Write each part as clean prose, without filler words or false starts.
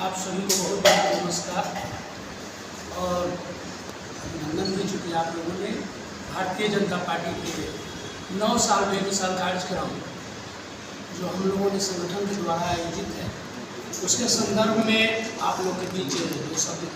आप सभी को बहुत बहुत नमस्कार और अभिनंदन भी, चूँकि आप लोगों ने भारतीय जनता पार्टी के 9 साल बेमिसाल कार्यक्रम जो हम लोगों ने संगठन के द्वारा आयोजित है उसके संदर्भ में आप लोग के बीच दो शब्द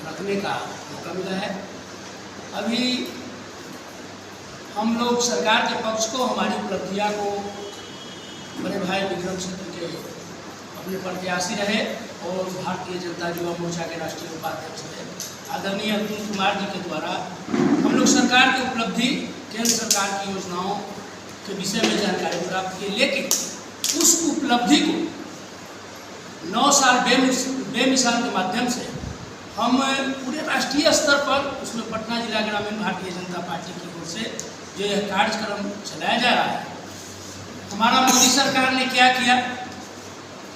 रखने का मौका मिला है। अभी हम लोग सरकार के पक्ष को हमारी उपलब्धियाँ को बड़े भाई विक्रम क्षेत्र के अपने प्रत्याशी रहे और भारतीय जनता युवा मोर्चा के राष्ट्रीय उपाध्यक्ष रहे आदरणीय अतुल कुमार जी के द्वारा हम लोग सरकार की उपलब्धि, केंद्र सरकार की योजनाओं के विषय में जानकारी प्राप्त की, लेकिन उस उपलब्धि को 9 साल बेमिसाल के माध्यम से हम पूरे राष्ट्रीय स्तर पर, उसमें पटना जिला ग्रामीण भारतीय जनता पार्टी की ओर से जो यह कार्यक्रम चलाया जा रहा है, हमारा मोदी सरकार ने क्या किया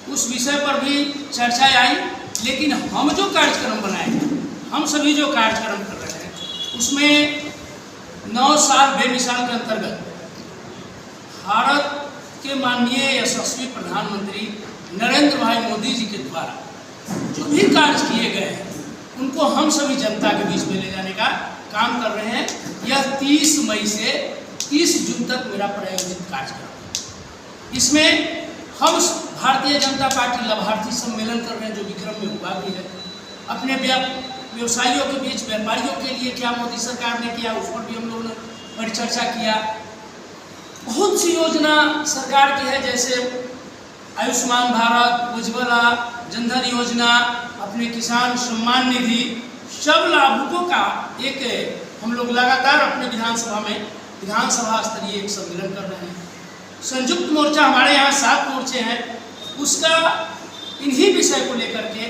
उस विषय पर भी चर्चा आई। लेकिन हम जो कार्यक्रम बनाए, हम सभी जो कार्यक्रम कर रहे हैं, उसमें 9 साल बेमिसाल के अंतर्गत भारत के माननीय यशस्वी प्रधानमंत्री नरेंद्र भाई मोदी जी के द्वारा जो भी कार्य किए गए हैं उनको हम सभी जनता के बीच में ले जाने का काम कर रहे हैं। यह 30 मई से 30 जून तक मेरा प्रायोजित कार्यक्रम है। इसमें हम भारतीय जनता पार्टी लाभार्थी सम्मेलन कर रहे हैं जो विक्रम में हुआ भी है। अपने व्यवसायियों के बीच, व्यापारियों के लिए क्या मोदी सरकार ने किया उस पर भी हम लोगों ने परिचर्चा किया। बहुत सी योजना सरकार की है, जैसे आयुष्मान भारत, उज्ज्वला, जनधन योजना, अपने किसान सम्मान निधि, सब लाभुकों का एक हम लोग लगातार अपने विधानसभा स्तरीय एक सम्मेलन कर रहे हैं। संयुक्त मोर्चा हमारे यहाँ 7 मोर्चे हैं, उसका इन्हीं विषय को लेकर के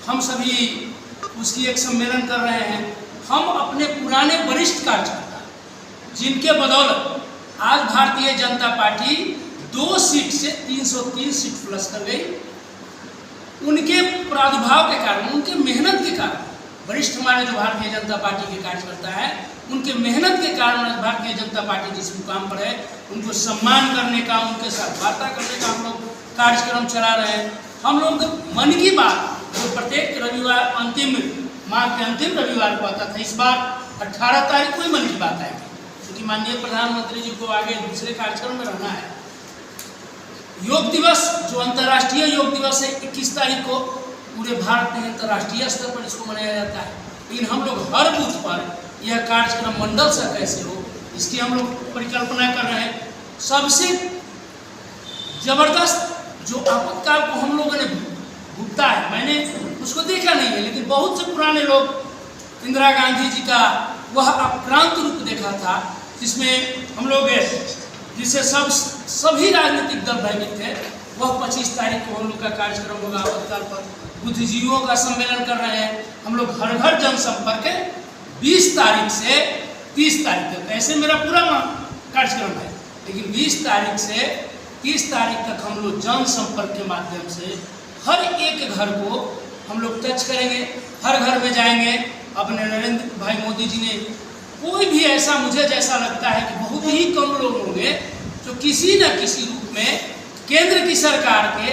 हम सभी उसकी एक सम्मेलन कर रहे हैं। हम अपने पुराने वरिष्ठ कार्यकर्ता जिनके बदौलत आज भारतीय जनता पार्टी 2 सीट से 303 सीट प्लस कर गई, उनके प्रादुर्भाव के कारण, उनके मेहनत के कारण, वरिष्ठ हमारे जो भारतीय जनता पार्टी के कार्यकर्ता हैं उनके मेहनत के कारण आज भारतीय जनता पार्टी जिस मुकाम पर है उनको सम्मान करने का, उनके साथ वार्ता करने का हम लोग कार्यक्रम चला रहे हैं। हम लोग मन की बात जो प्रत्येक रविवार माह के अंतिम रविवार को आता था, इस बार 18 तारीख को ही मन की बात आएगी, क्योंकि माननीय प्रधानमंत्री जी को आगे दूसरे कार्यक्रम में रहना है। योग दिवस जो अंतर्राष्ट्रीय योग दिवस है 21 तारीख को पूरे भारत में अंतर्राष्ट्रीय स्तर पर इसको मनाया जाता है। लेकिन हम लोग हर बूथ पर यह कार्यक्रम मंडल से कैसे हो इसकी हम लोग परिकल्पना कर रहे हैं। सबसे जबरदस्त जो आपातकाल को हम लोगों ने भुगता है, मैंने उसको देखा नहीं है, लेकिन बहुत से पुराने लोग इंदिरा गांधी जी का वह आक्रांत रूप देखा था, जिसमें हम लोग जिसे सभी राजनीतिक दल भयभीत थे। वह 25 तारीख को हम लोग का कार्यक्रम होगा आपातकाल पर। बुद्धिजीवियों का सम्मेलन कर रहे हैं हम लोग। हर घर जनसंपर्क 20 तारीख से 30 तारीख तक, ऐसे मेरा पूरा कार्यक्रम है, लेकिन 20 तारीख से 30 तारीख तक हम लोग जनसंपर्क के माध्यम से हर एक घर को हम लोग टच करेंगे, हर घर में जाएंगे। अपने नरेंद्र भाई मोदी जी ने कोई भी ऐसा, मुझे जैसा लगता है कि बहुत ही कम लोग होंगे जो किसी न किसी रूप में केंद्र की सरकार के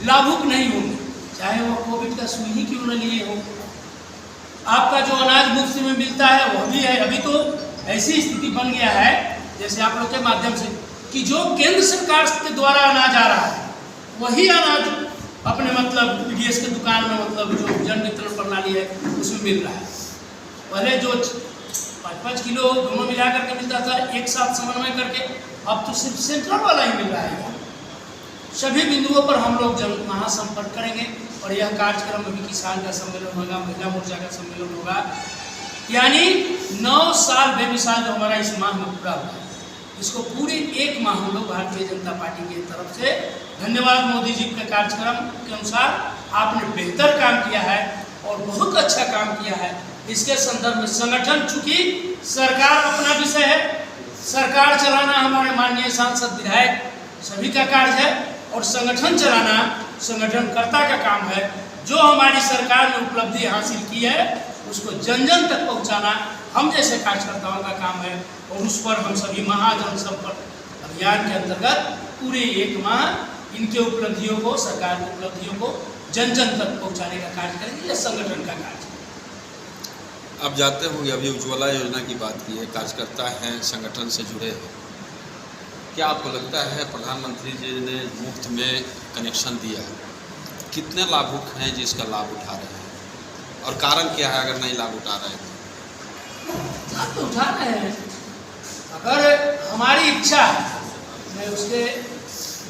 लाभुक नहीं होंगे, चाहे वो कोविड का सुई ही क्यों न लिए हो। आपका जो अनाज मुफ्त में मिलता है वह भी है। अभी तो ऐसी स्थिति बन गया है जैसे आप लोग के माध्यम से कि जो केंद्र सरकार के द्वारा अनाज आ रहा है वही अनाज अपने पीडीएस के दुकान में जो जन वितरण प्रणाली है उसमें मिल रहा है। पहले जो 5-5 किलो दोनों मिला करके मिलता था, एक साथ समन्वय करके, अब तो सिर्फ सेंट्रल वाला ही मिल रहा है। सभी बिंदुओं पर हम लोग महासंपर्क करेंगे और यह कार्यक्रम में भी किसान का सम्मेलन होगा, महिला मोर्चा का सम्मेलन होगा। यानी 9 साल बेमिसाल जो हमारा इस माह में पूरा हुआ है, इसको पूरे 1 माह हम लोग भारतीय जनता पार्टी की तरफ से धन्यवाद। मोदी जी के कार्यक्रम के अनुसार आपने बेहतर काम किया है और बहुत अच्छा काम किया है। इसके संदर्भ में संगठन, चूंकि सरकार अपना विषय है, सरकार चलाना हमारे माननीय सांसद विधायक सभी का कार्य है और संगठन चलाना संगठनकर्ता का काम है। जो हमारी सरकार ने उपलब्धि हासिल की है उसको जन जन तक पहुंचाना हम जैसे कार्यकर्ताओं का काम है और उस पर हम सभी महाजन संपर्क अभियान के अंतर्गत पूरे 1 माह इनके उपलब्धियों को, सरकार की उपलब्धियों को जन जन तक पहुंचाने का कार्य करेंगे, यह संगठन का कार्य है। आप जानते होंगे अभी उज्ज्वला योजना की बात की है, कार्यकर्ता हैं, संगठन से जुड़े हैं। क्या आपको लगता है प्रधानमंत्री जी ने मुफ्त में कनेक्शन दिया है, कितने लाभुक हैं जिसका लाभ उठा रहे हैं, और कारण क्या है अगर नहीं लाभ उठा रहे हैं? लाभ तो उठा रहे हैं, अगर हमारी इच्छा है, मैं उसके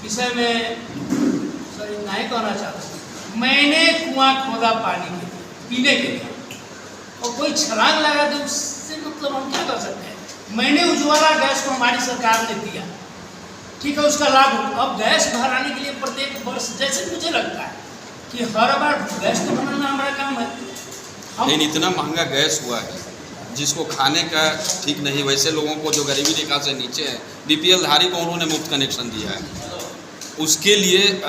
विषय में नहीं कहना चाहता। मैंने कुआं खोदा पानी के लिए, पीने के लिए, और कोई छलांग लगा दे उससे मतलब हम क्या कर सकते हैं। मैंने उज्ज्वला गैस को हमारी सरकार ने दिया, ठीक है, उसका लाभ। अब गैस भराने के लिए प्रत्येक वर्ष, जैसे मुझे लगता है कि हर बार गैस तो बनाना हमारा काम है। लेकिन इतना महंगा गैस हुआ है जिसको खाने का ठीक नहीं, वैसे लोगों को जो गरीबी रेखा से नीचे है, बीपीएल धारी को उन्होंने मुफ्त कनेक्शन दिया है। उसके लिए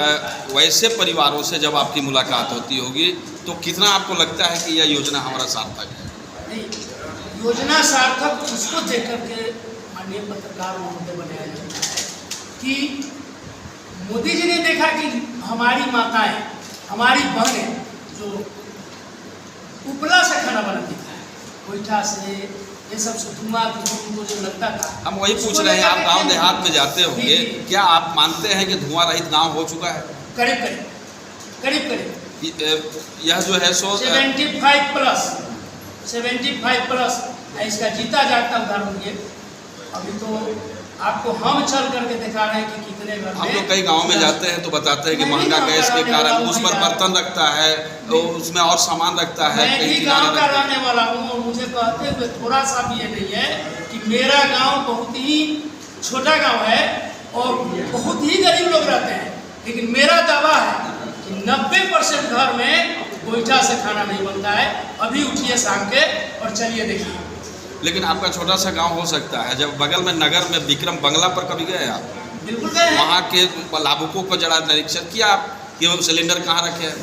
वैसे परिवारों से जब आपकी मुलाकात होती होगी तो कितना आपको लगता है कि यह योजना हमारा सार्थक है? नहीं, योजना सार्थक उसको देख करके माननीय पत्रकार महोदय बनाया जाता है कि मोदी जी ने देखा कि हमारी माताएं, हमारी बहनें जो उपला से खाना बनाती थी, गोईठा से, ये सब से धुआं उनको जो लगता था। हम वही पूछ रहे हैं, आप गांव देहात में जाते होंगे, क्या आप मानते हैं कि धुआं रहित गांव हो चुका है? करीब करीब यह जो है सो 75 प्लस इसका जीता जागता उदाहरण ये। अभी तो आपको हम चल करके दिखा रहे हैं कि कितने घर में हम लोग कई गाँव में जाते हैं तो बताते हैं कि महंगा गैस के कारण उस पर बर्तन रखता है, तो उसमें और सामान रखता है। मैं भी गाँव का रहने वाला हूँ और मुझे कहते हुए थोड़ा सा भी ये नहीं है कि मेरा गाँव बहुत ही छोटा गाँव है और बहुत ही गरीब लोग रहते हैं, लेकिन मेरा दावा है कि 90% घर में गोईठा से खाना नहीं बनता है। अभी उठिए शाम के और चलिए देखिए। लेकिन आपका छोटा सा गांव हो सकता है, जब बगल में नगर में विक्रम बंगला पर कभी गए आप? बिल्कुल गए। वहाँ के लाभुकों को जरा निरीक्षण किया आप कि वो सिलेंडर कहाँ रखे हैं?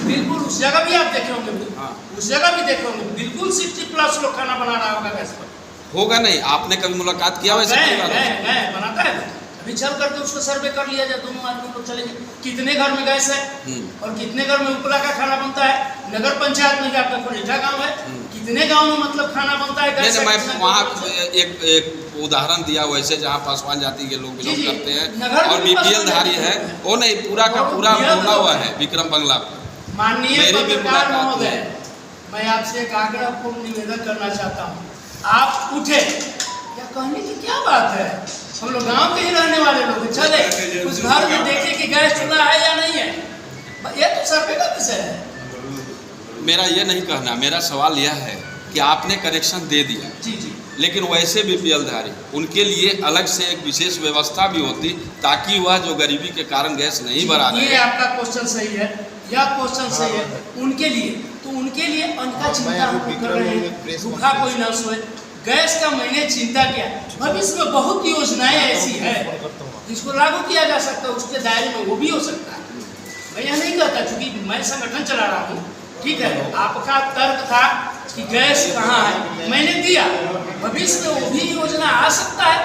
बिल्कुल, उस जगह भी आप देखे होंगे। हाँ, उस जगह भी देखे होंगे, बिल्कुल 60+ लोग खाना बना रहा होगा गैस पर। होगा नहीं, आपने कभी मुलाकात किया वैसे? बनाता है, अभी चल करके उसको सर्वे कर लिया जाए, दोनों आदमी लोग चलेंगे कितने घर में गैस है और कितने घर में उपला का खाना बनता है। नगर पंचायत में आपका कोरेठा गाँव है, कितने गाँव में मतलब खाना बनता है गैस? मैं वहाँ एक उदाहरण दिया वैसे जहाँ पासवान जाति के लोग बिलोंग करते हैं और बीपीएल धारी है, वो नहीं पूरा का पूरा बोला हुआ है विक्रम बंगला पर। माननीय पत्रकार महोदय, मैं आपसे एक आग्रहपूर्ण निवेदन करना चाहता हूँ, आप उठे, क्या कहने की क्या बात है, हम लोग गांव के ही रहने वाले लोग, चले उस घर में देखे कि गैस चूल्हा है या नहीं है, ये तो सर्वे का विषय है। मेरा ये नहीं कहना, मेरा सवाल यह है कि आपने कनेक्शन दे दिया, जी, लेकिन वैसे बीपीएल धारी उनके लिए अलग से एक विशेष व्यवस्था भी होती ताकि वह जो गरीबी के कारण गैस नहीं भरा रहे। ये आपका क्वेश्चन सही है, यह क्वेश्चन सही है। उनके लिए तो उनके लिए उनका चिंता हम कर रहे हैं, भूखा कोई न सोए। गैस का मैंने चिंता किया, भविष्य में बहुत योजनाएं ऐसी है जिसको लागू किया जा सकता है, उसके दायरे में वो भी हो सकता है। मैं यह नहीं कहता, चूंकि मैं संगठन चला रहा हूँ, ठीक है, आपका तर्क था कि गैस कहाँ है, मैंने दिया, भविष्य में वो भी योजना आ सकता है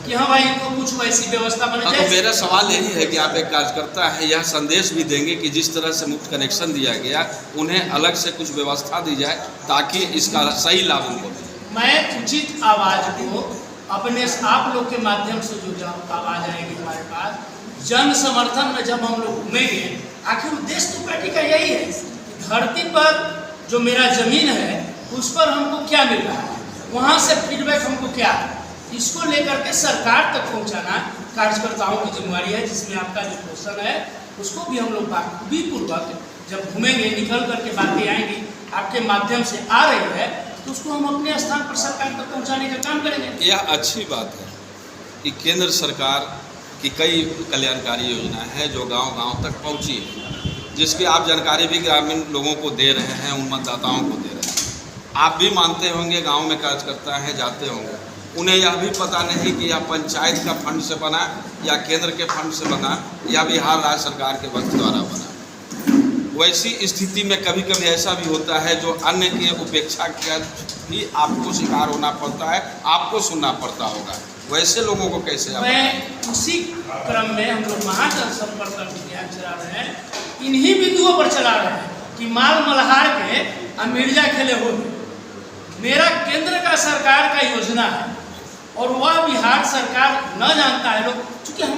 कि हाँ भाई इनको कुछ वैसी व्यवस्था बने। तो मेरा सवाल यही है कि आप एक कार्यकर्ता है, यह संदेश भी देंगे कि जिस तरह से मुफ्त कनेक्शन दिया गया उन्हें अलग से कुछ व्यवस्था दी जाए ताकि इसका सही लाभ उनको मिले। मैं उचित आवाज़ को अपने आप लोग के माध्यम से जो आवाज़ आएगी हमारे पास, जन समर्थन में जब हम लोग घूमेंगे, आखिर उद्देश्य तो पार्टी का यही है कि धरती पर जो मेरा जमीन है उस पर हमको क्या मिल रहा है, वहाँ से फीडबैक हमको क्या है, इसको लेकर के सरकार तक पहुँचाना कार्यकर्ताओं की जिम्मेवारी है। जिसमें आपका जो क्वेश्चन है उसको भी हम लोग बाखूबी पूर्वक जब घूमेंगे, निकल करके बातें आएंगी आपके माध्यम से आ रही है, तो उसको हम अपने स्थान पर सरकार तक पहुंचाने का काम करेंगे। यह अच्छी बात है कि केंद्र सरकार की कई कल्याणकारी योजना है जो गांव-गांव तक पहुंची है, जिसकी आप जानकारी भी ग्रामीण लोगों को दे रहे हैं, उन मतदाताओं को दे रहे हैं। आप भी मानते होंगे, गांव में कार्यकर्ता हैं, जाते होंगे, उन्हें यह भी पता नहीं कि यह पंचायत का फंड से बना या केंद्र के फंड से बना या बिहार राज्य सरकार के वक्त द्वारा बना। वैसी स्थिति में कभी कभी ऐसा भी होता है जो अन्य की उपेक्षा का भी आपको शिकार होना पड़ता है, आपको सुनना पड़ता होगा। वैसे लोगों को कैसे मैं उसी क्रम में हम लोग महाजन संपर्क अभियान चला रहे हैं, इन्हीं बिंदुओं पर चला रहे हैं कि माल मल्हार के और मिर्जा खेले हो। मेरा केंद्र का सरकार का योजना है और वह बिहार सरकार न जानता है लोग, चूँकि हमारे